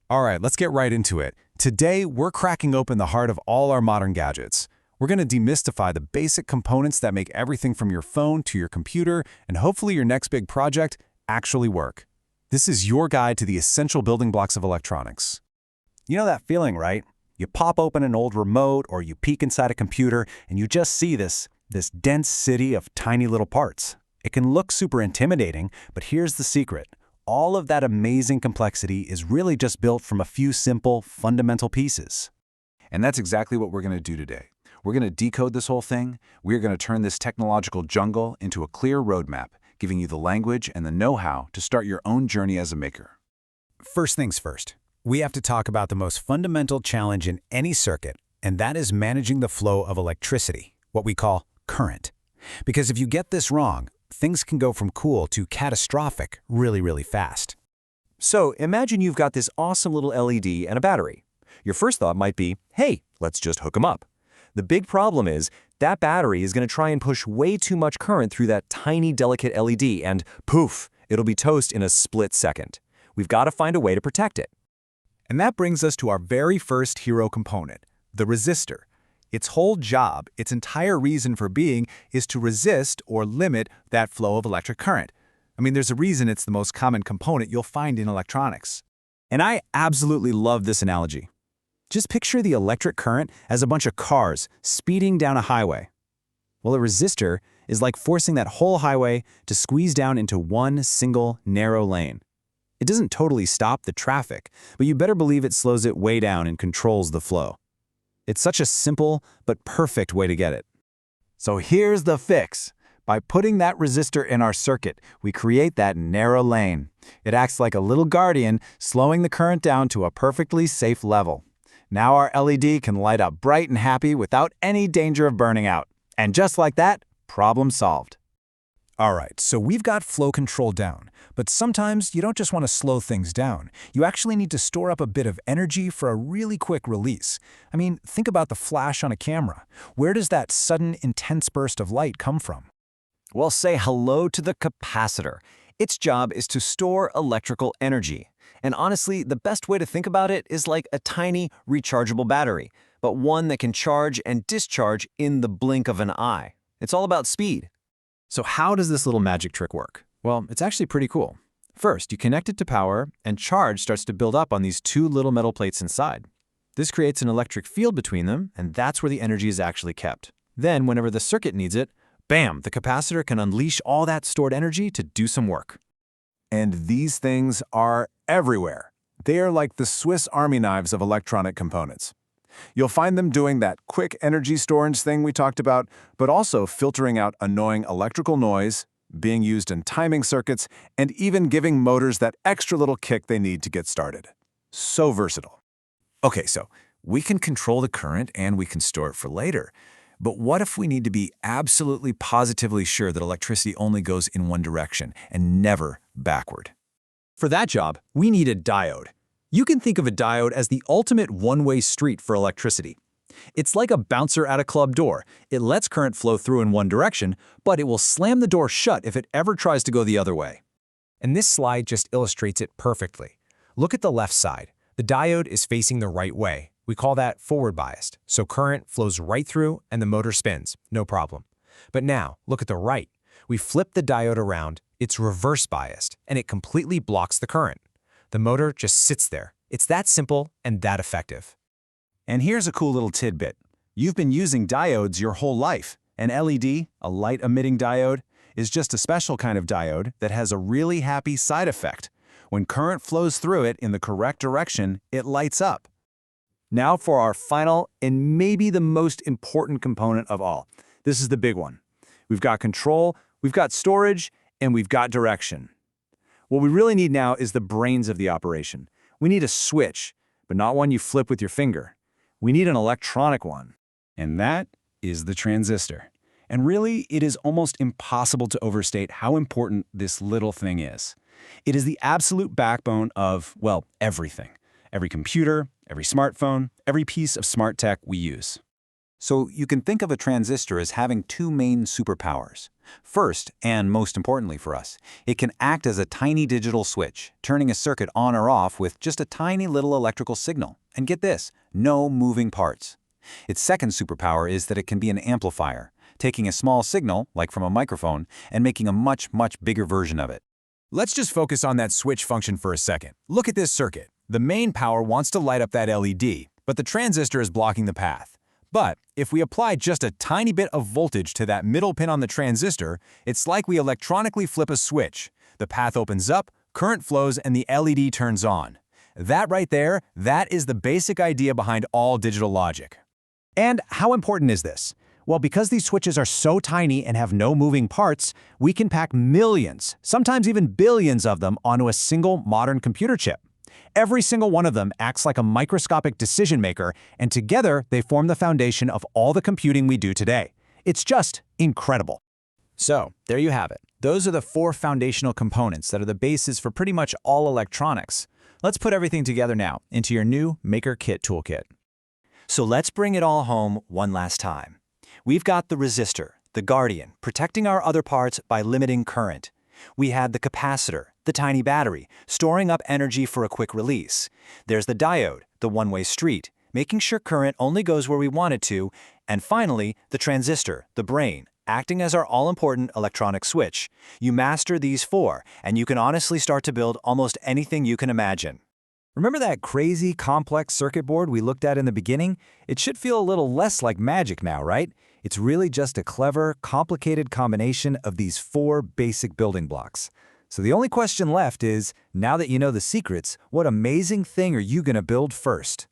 All right, let's get right into it. Today, we're cracking open the heart of all our modern gadgets. We're going to demystify the basic components that make everything from your phone to your computer and hopefully your next big project actually work. This is your guide to the essential building blocks of electronics. You know that feeling, right? You pop open an old remote or you peek inside a computer and you just see this dense city of tiny little parts. It can look super intimidating, but here's the secret. All of that amazing complexity is really just built from a few simple, fundamental pieces. And that's exactly what we're going to do today. We're going to decode this whole thing. We're going to turn this technological jungle into a clear roadmap, giving you the language and the know-how to start your own journey as a maker. First things first, we have to talk about the most fundamental challenge in any circuit, and that is managing the flow of electricity, what we call current. Because if you get this wrong, things can go from cool to catastrophic really fast. So imagine you've got this awesome little LED and a battery. Your first thought might be, hey, let's just hook them up. The big problem is that battery is going to try and push way too much current through that tiny, delicate LED, and poof, it'll be toast in a split second. We've got to find a way to protect it. And that brings us to our very first hero component, the resistor. Its whole job, its entire reason for being, is to resist or limit that flow of electric current. I mean, there's a reason it's the most common component you'll find in electronics. And I absolutely love this analogy. Just picture the electric current as a bunch of cars speeding down a highway. Well, a resistor is like forcing that whole highway to squeeze down into one single narrow lane. It doesn't totally stop the traffic, but you better believe it slows it way down and controls the flow. It's such a simple but perfect way to get it. So here's the fix. By putting that resistor in our circuit, we create that narrow lane. It acts like a little guardian, slowing the current down to a perfectly safe level. Now our LED can light up bright and happy without any danger of burning out. And just like that, problem solved. All right, so we've got flow control down, but sometimes you don't just want to slow things down. You actually need to store up a bit of energy for a really quick release. I mean, think about the flash on a camera. Where does that sudden, intense burst of light come from? Well, say hello to the capacitor. Its job is to store electrical energy. And honestly, the best way to think about it is like a tiny rechargeable battery, but one that can charge and discharge in the blink of an eye. It's all about speed. So how does this little magic trick work? Well, it's actually pretty cool. First, you connect it to power, and charge starts to build up on these two little metal plates inside. This creates an electric field between them, and that's where the energy is actually kept. Then, whenever the circuit needs it, bam, the capacitor can unleash all that stored energy to do some work. And these things are everywhere. They are like the Swiss Army knives of electronic components. You'll find them doing that quick energy storage thing we talked about, but also filtering out annoying electrical noise, being used in timing circuits, and even giving motors that extra little kick they need to get started. So versatile. Okay, so we can control the current and we can store it for later. But what if we need to be absolutely positively sure that electricity only goes in one direction and never backward? For that job, we need a diode. You can think of a diode as the ultimate one-way street for electricity. It's like a bouncer at a club door. It lets current flow through in one direction, but it will slam the door shut if it ever tries to go the other way. And this slide just illustrates it perfectly. Look at the left side. The diode is facing the right way. We call that forward biased, so current flows right through and the motor spins, no problem. But now, look at the right. We flip the diode around, it's reverse biased, and it completely blocks the current. The motor just sits there. It's that simple and that effective. And here's a cool little tidbit. You've been using diodes your whole life. An LED, a light-emitting diode, is just a special kind of diode that has a really happy side effect. When current flows through it in the correct direction, it lights up. Now for our final and maybe the most important component of all. This is the big one. We've got control, we've got storage, and we've got direction. What we really need now is the brains of the operation. We need a switch, but not one you flip with your finger. We need an electronic one. And that is the transistor. And really, it is almost impossible to overstate how important this little thing is. It is the absolute backbone of, well, everything. Every computer, every smartphone, every piece of smart tech we use. So you can think of a transistor as having two main superpowers. First, and most importantly for us, it can act as a tiny digital switch, turning a circuit on or off with just a tiny little electrical signal. And get this, no moving parts. Its second superpower is that it can be an amplifier, taking a small signal, like from a microphone, and making a much, much bigger version of it. Let's just focus on that switch function for a second. Look at this circuit. The main power wants to light up that LED, but the transistor is blocking the path. But if we apply just a tiny bit of voltage to that middle pin on the transistor, it's like we electronically flip a switch. The path opens up, current flows, and the LED turns on. That right there, that is the basic idea behind all digital logic. And how important is this? Well, because these switches are so tiny and have no moving parts, we can pack millions, sometimes even billions of them onto a single modern computer chip. Every single one of them acts like a microscopic decision maker, and together they form the foundation of all the computing we do today. It's just incredible. So, there you have it. Those are the 4 foundational components that are the basis for pretty much all electronics. Let's put everything together now into your new Maker Kit toolkit. So let's bring it all home one last time. We've got the resistor, the guardian, protecting our other parts by limiting current. We had the capacitor, the tiny battery, storing up energy for a quick release. There's the diode, the one-way street, making sure current only goes where we want it to. And finally, the transistor, the brain, acting as our all-important electronic switch. You master these 4, and you can honestly start to build almost anything you can imagine. Remember that crazy, complex circuit board we looked at in the beginning? It should feel a little less like magic now, right? It's really just a clever, complicated combination of these 4 basic building blocks. So the only question left is, now that you know the secrets, what amazing thing are you going to build first?